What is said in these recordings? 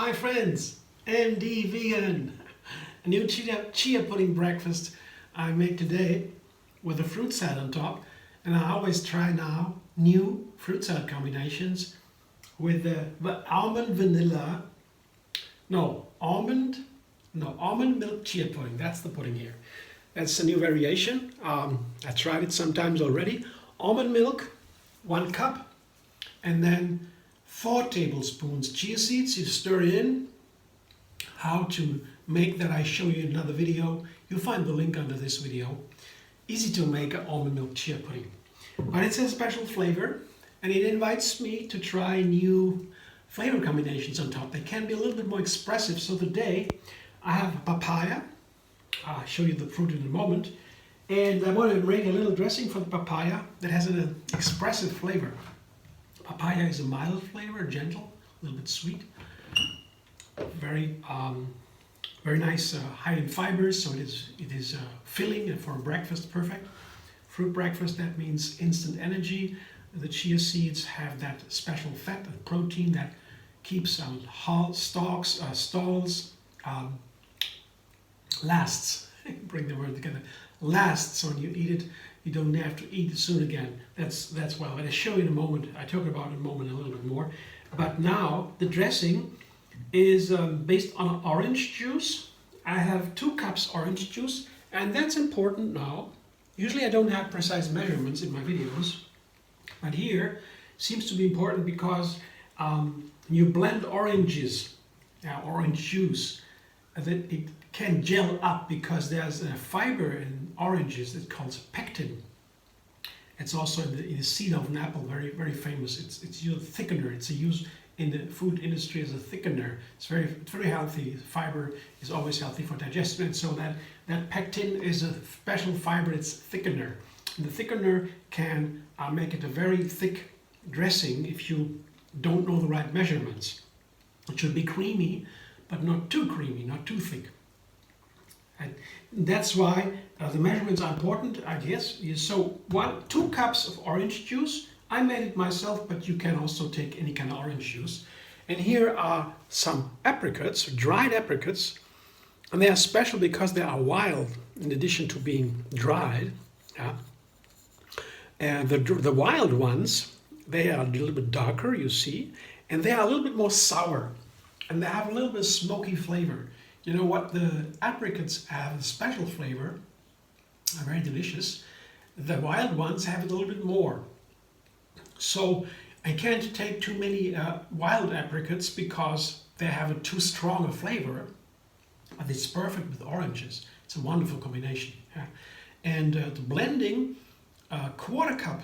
Hi friends, MD Vegan. A new chia pudding breakfast I made today with a fruit salad on top. And I always try now new fruit salad combinations with the almond milk chia pudding. That's the pudding here. That's a new variation. I tried it sometimes already. Almond milk, 1 cup, and then 4 tablespoons chia seeds. You stir it in. How to make that I show you in another video. You'll find the link under this video. Easy to make an almond milk chia pudding. But it's a special flavor and it invites me to try new flavor combinations on top. They can be a little bit more expressive. So today I have papaya. I'll show you the fruit in a moment. And I want to make a little dressing for the papaya that has an expressive flavor. Papaya is a mild flavor, gentle, a little bit sweet. Very nice, high in fibers, so it is filling and for breakfast perfect. Fruit breakfast, that means instant energy. The chia seeds have that special fat and protein that keeps stalls, lasts. Bring the word together. Lasts. So when you eat it, you don't have to eat it soon again. That's well. I'll show you in a moment. I talk about it in a moment a little bit more. But now the dressing is based on orange juice. I have 2 cups orange juice, and that's important now. Usually I don't have precise measurements in my videos, but here seems to be important because you blend oranges, orange juice, that it can gel up because there's a fiber in oranges that calls pectin. It's also in the seed of an apple, very, very famous. It's used thickener. It's used in the food industry as a thickener. It's very healthy. Fiber is always healthy for digestion. And so that pectin is a special fiber. It's thickener. And the thickener can make it a very thick dressing if you don't know the right measurements. It should be creamy, but not too creamy, not too thick. And that's why the measurements are important, I guess. So 2 cups of orange juice. I made it myself, but you can also take any kind of orange juice. And here are some apricots, dried apricots. And they are special because they are wild, in addition to being dried. And the wild ones, they are a little bit darker, you see. And they are a little bit more sour. And they have a little bit of smoky flavor. You know what? The apricots have a special flavor. They're very delicious. The wild ones have a little bit more. So I can't take too many wild apricots because they have a too strong a flavor. But it's perfect with oranges. It's a wonderful combination. Yeah. And the blending, a quarter cup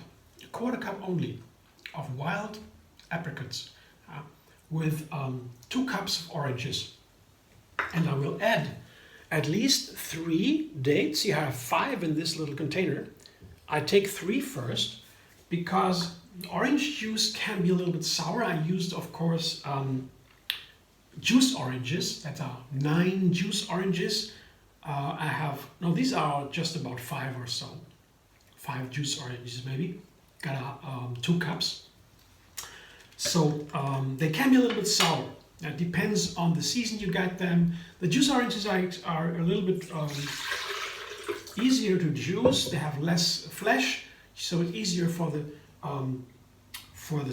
only of wild apricots with 2 cups of oranges. And I will add at least 3 dates. You have 5 in this little container. I take 3 first because orange juice can be a little bit sour. I used, of course, juice oranges. That are 9 juice oranges. These are just about 5 or so. 5 juice oranges maybe. Got 2 cups. So they can be a little bit sour. That depends on the season you get them. The juice oranges are a little bit easier to juice. They have less flesh, so it's easier for the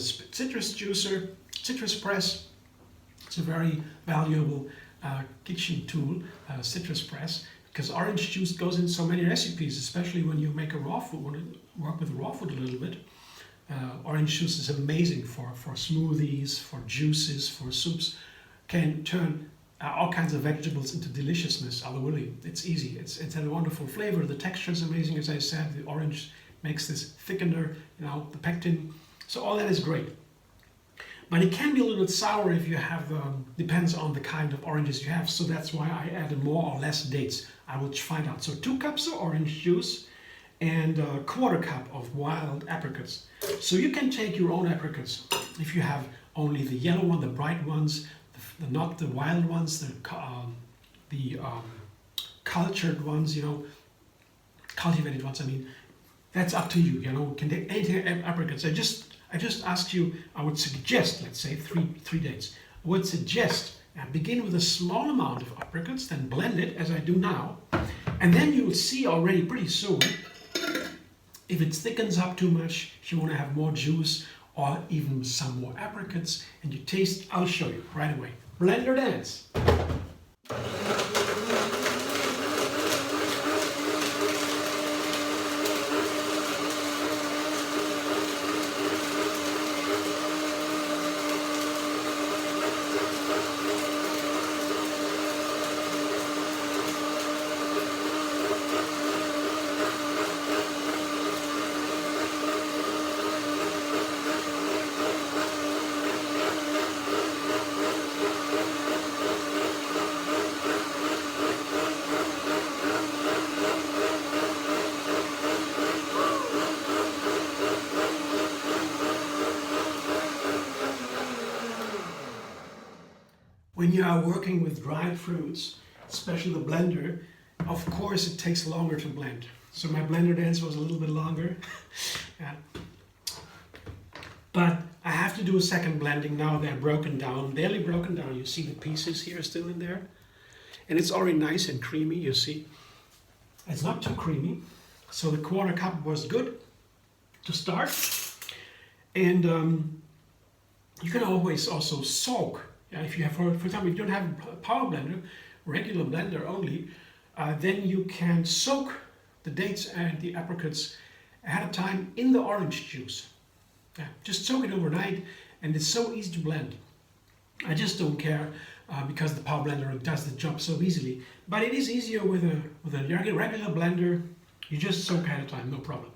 citrus juicer, citrus press. It's a very valuable kitchen tool, citrus press, because orange juice goes in so many recipes, especially when you make a raw food, want to work with raw food a little bit. Orange juice is amazing for smoothies, for juices, for soups. Can turn all kinds of vegetables into deliciousness. Really, it's easy. It's a wonderful flavor. The texture is amazing, as I said. The orange makes this thickener, the pectin. So all that is great. But it can be a little bit sour if you have, depends on the kind of oranges you have. So that's why I added more or less dates. I will find out. So 2 cups of orange juice and a quarter cup of wild apricots. So you can take your own apricots. If you have only the yellow one, the bright ones, not the wild ones, the cultured ones, cultivated ones, I mean, that's up to you, you can take any apricots. I just asked you, I would suggest, let's say, three dates. I would suggest Begin with a small amount of apricots, then blend it as I do now. And then you'll see already pretty soon if it thickens up too much, if you want to have more juice or even some more apricots, and you taste, I'll show you right away. Blender dance. When you are working with dried fruits, especially the blender, of course it takes longer to blend. So my blender dance was a little bit longer. Yeah. But I have to do a second blending now. They're broken down, barely broken down. You see the pieces here still in there. And it's already nice and creamy, you see. It's not too creamy. So the 1/4 cup was good to start. And you can always also soak. If you have, for example, if you don't have a power blender, regular blender only, then you can soak the dates and the apricots ahead of time in the orange juice. Just soak it overnight, and it's so easy to blend. I just don't care because the power blender does the job so easily. But it is easier with a regular blender. You just soak ahead of time, no problem.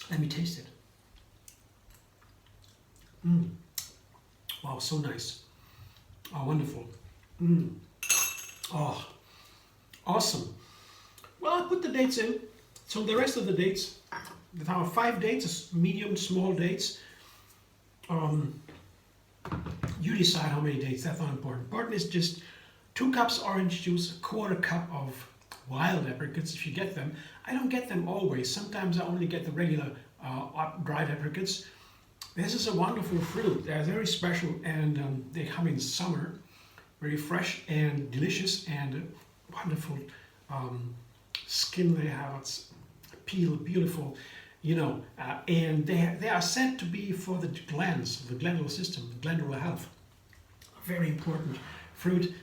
Let me taste it. Wow, so nice. Oh, wonderful. Oh, awesome. Well, I put the dates in. So the rest of the dates, there are 5 dates, medium, small dates. You decide how many dates, that's not important. Important is just 2 cups orange juice, 1/4 cup of wild apricots if you get them. I don't get them always. Sometimes I only get the regular dried apricots. This is a wonderful fruit. They're very special, and they come in summer, very fresh and delicious, and wonderful skin they have. It's peel, beautiful, you know, and they are said to be for the glands, the glandular system, the glandular health. A very important fruit.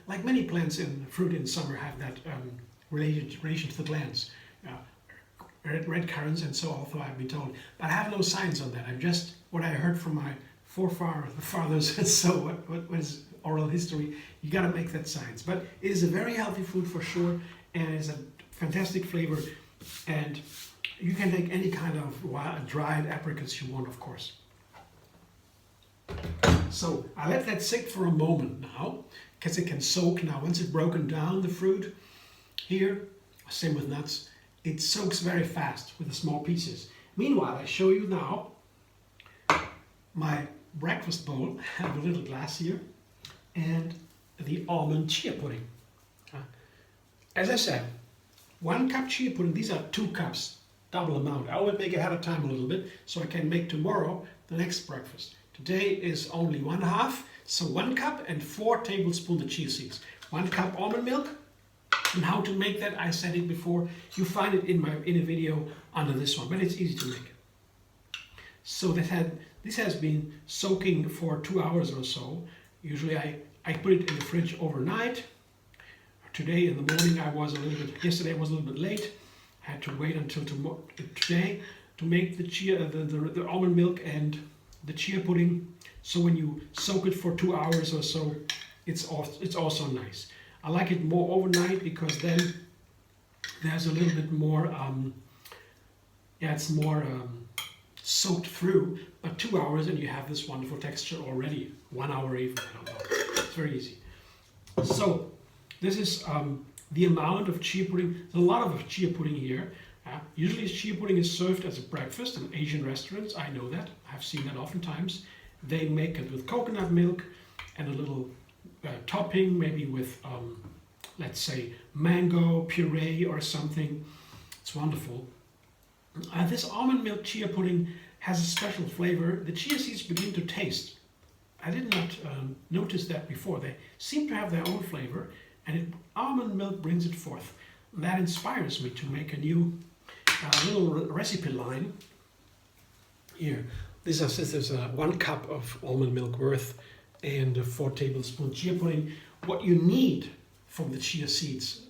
Like many plants in fruit in summer have that relation to the glands. Red currants and so also I've been told, but I have no science on that. I'm just what I heard from my forefathers and so what is oral history. You got to make that science, but it is a very healthy food for sure, and it's a fantastic flavor, and you can take any kind of dried apricots you want, of course. So I let that sit for a moment now, because it can soak now. Once it's broken down, the fruit here, same with nuts, it soaks very fast with the small pieces. Meanwhile, I show you now my breakfast bowl. I have a little glass here, and the almond chia pudding. As I said, 1 cup chia pudding. These are 2 cups, double amount. I always make it ahead of time a little bit, so I can make tomorrow the next breakfast. Today is only 1/2, so 1 cup and 4 tablespoons of chia seeds. 1 cup almond milk. And how to make that, I said it before. You find it in a video under this one, but it's easy to make. So this has been soaking for 2 hours or so. Usually I put it in the fridge overnight. Today in the morning yesterday I was a little bit late. I had to wait until today to make the almond milk and the chia pudding. So when you soak it for 2 hours or so, it's also nice. I like it more overnight because then there's a little bit more, it's more soaked through, but 2 hours and you have this wonderful texture already. 1 hour even, I don't know. It's very easy. So this is the amount of chia pudding. There's a lot of chia pudding here. Usually chia pudding is served as a breakfast in Asian restaurants. I know that. I've seen that oftentimes. They make it with coconut milk and a little topping, maybe with, let's say, mango puree or something. It's wonderful. This almond milk chia pudding has a special flavor. The chia seeds begin to taste I did not notice that before. They seem to have their own flavor, and almond milk brings it forth. That inspires me to make a new little recipe line. Here, this is 1 cup of almond milk worth and 4 tablespoons chia pudding. What you need from the chia seeds,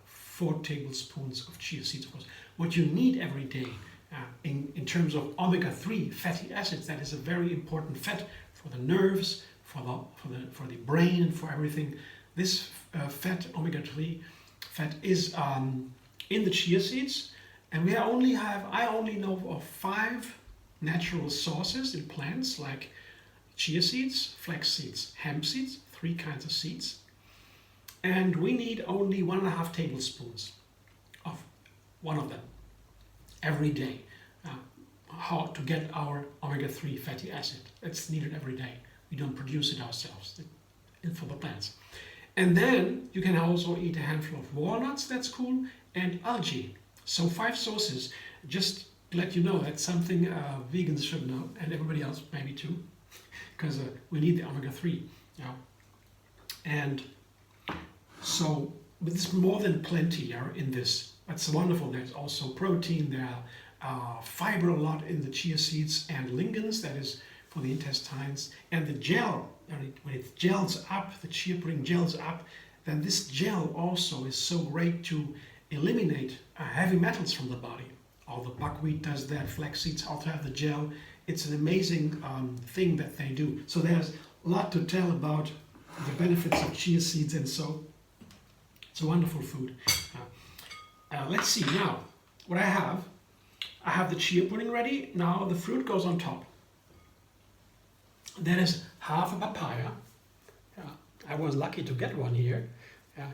4 tablespoons of chia seeds, of course. What you need every day in terms of omega-3 fatty acids, that is a very important fat for the nerves, for the brain, and for everything. This fat, omega-3 fat, is in the chia seeds, and I only know of 5 natural sources in plants, like chia seeds, flax seeds, hemp seeds, 3 kinds of seeds, and we need only 1.5 tablespoons of one of them every day. How to get our omega-3 fatty acid? It's needed every day. We don't produce it ourselves for the plants. And then you can also eat a handful of walnuts, that's cool, and algae. So 5 sources. Just to let you know, that's something vegans should know, and everybody else maybe too, because we need the omega-3. Yeah. And so there's more than plenty in this. That's wonderful. There's also protein, there are fiber a lot in the chia seeds, and lignans, that is for the intestines, and the gel, when it gels up, the chia pudding gels up, then this gel also is so great to eliminate heavy metals from the body. All the buckwheat does that, flax seeds also have the gel. It's an amazing thing that they do. So there's a lot to tell about the benefits of chia seeds, and so it's a wonderful food. Let's see now what I have. I have the chia pudding ready. Now the fruit goes on top. That is half a papaya. I was lucky to get one here.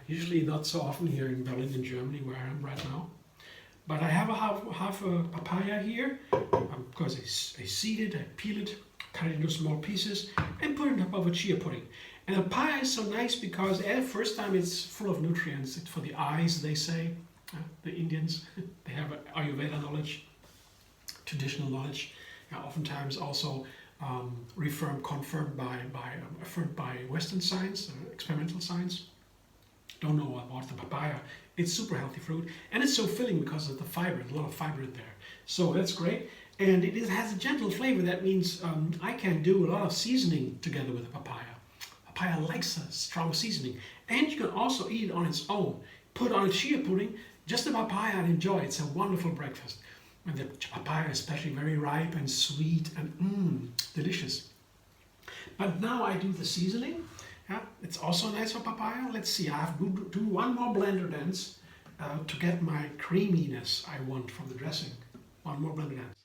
Usually not so often here in Berlin, in Germany, where I am right now. But I have half a papaya here. Because I seed it, I peel it, cut it into small pieces, and put it on top of a chia pudding. And the papaya is so nice because at the first time it's full of nutrients. It's for the eyes, they say. The Indians, they have Ayurveda knowledge, traditional knowledge, oftentimes also affirmed by Western science, experimental science. Don't know about the papaya. It's super healthy fruit, and it's so filling because of the fiber. There's a lot of fiber in there, so that's great. And it has a gentle flavor. That means I can do a lot of seasoning together with the papaya. Papaya likes a strong seasoning, and you can also eat it on its own. Put on a chia pudding, just a papaya, and enjoy. It's a wonderful breakfast. And the papaya is especially very ripe and sweet and delicious. But now I do the seasoning. It's also nice for papaya. Let's see, I have to do one more blender dance to get my creaminess I want from the dressing. One more blender dance.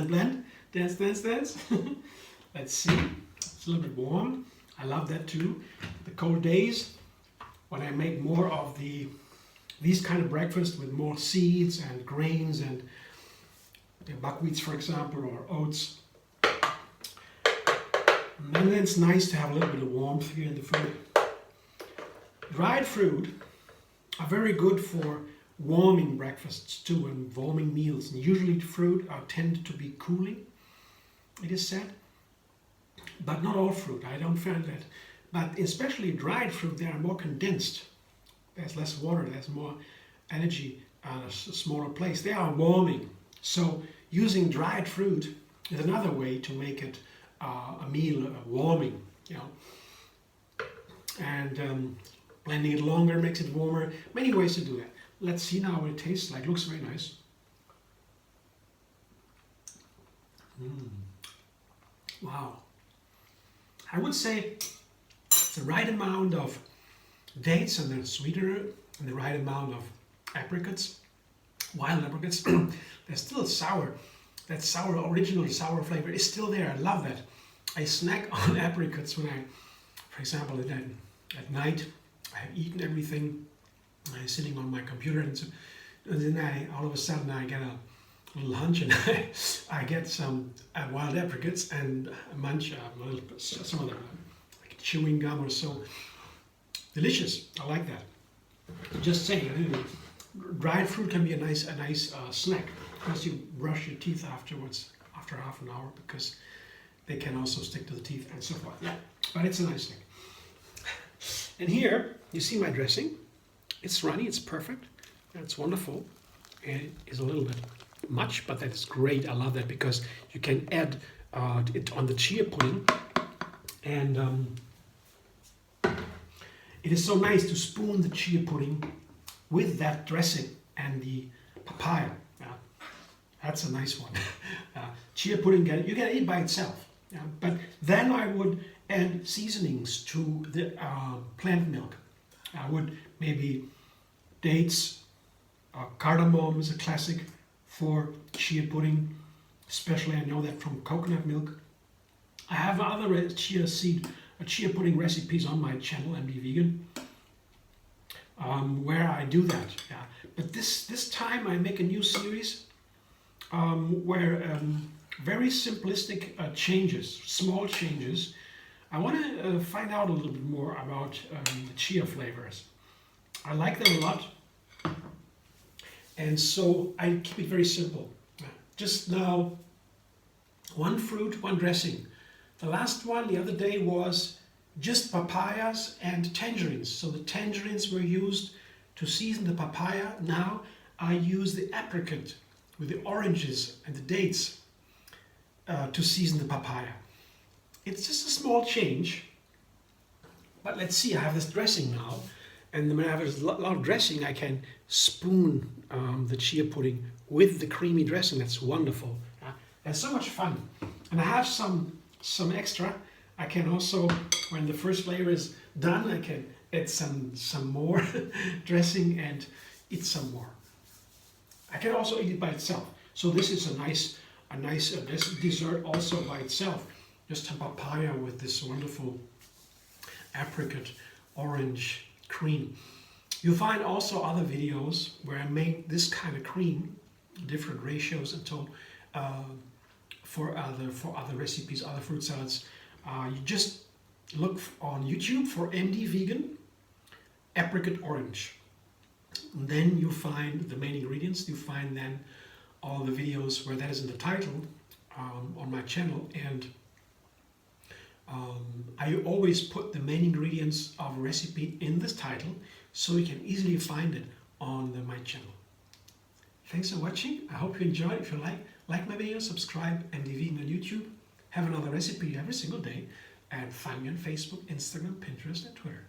Blend, dance. Let's see, it's a little bit warm. I love that too. The cold days, when I make more of these kind of breakfast with more seeds and grains and buckwheats, for example, or oats. And then it's nice to have a little bit of warmth here in the food. Dried fruit are very good for warming breakfasts too, and warming meals. And usually fruit tend to be cooling, it is said, but not all fruit. I don't find that. But especially dried fruit, they are more condensed. There's less water, there's more energy, a smaller place. They are warming. So using dried fruit is another way to make it a meal warming, and blending it longer makes it warmer. Many ways to do that. Let's see now what it tastes like. Looks very nice. Wow. I would say it's the right amount of dates and the sweetener and the right amount of apricots, wild apricots. They're still sour. That sour, original sour flavor is still there. I love that. I snack on apricots when I, for example, at night, I have eaten everything. I'm sitting on my computer, and then all of a sudden I get a little hunch, and I get some wild apricots and munch a little, some of them, like chewing gum or so. Delicious. I like that. Just saying, dried fruit can be a nice snack. Of course, you brush your teeth afterwards, after half an hour, because they can also stick to the teeth and so forth. Yeah, but it's a nice snack. And here you see my dressing. It's runny. It's perfect. It's wonderful. And it is a little bit much, but that is great. I love that because you can add it on the chia pudding, and it is so nice to spoon the chia pudding with that dressing and the papaya. That's a nice one. Chia pudding, you can eat by itself. But then I would add seasonings to the plant milk. I would maybe dates, cardamom is a classic for chia pudding, especially I know that from coconut milk. I have other chia pudding recipes on my channel, MD Vegan, where I do that. Yeah. But this time I make a new series where very simplistic changes, small changes. I want to find out a little bit more about the chia flavors. I like them a lot, and so I keep it very simple. Just now, one fruit, one dressing. The last one the other day was just papayas and tangerines. So the tangerines were used to season the papaya. Now I use the apricot with the oranges and the dates to season the papaya. It's just a small change, but let's see. I have this dressing now, and when I have a lot of dressing, I can spoon the chia pudding with the creamy dressing. That's wonderful. It's so much fun, and I have some extra. I can also, when the first layer is done, I can add some more dressing and eat some more. I can also eat it by itself. So this is a nice dessert also by itself. Just a papaya with this wonderful apricot orange cream. You'll find also other videos where I make this kind of cream, different ratios until for other recipes, other fruit salads. You just look on YouTube for MD Vegan apricot orange. And then you find the main ingredients. You find then all the videos where that is in the title on my channel, and I always put the main ingredients of a recipe in this title so you can easily find it on my channel. Thanks for watching. I hope you enjoyed. If you like my video, subscribe, MD Vegan on YouTube. Have another recipe every single day, and find me on Facebook, Instagram, Pinterest, and Twitter.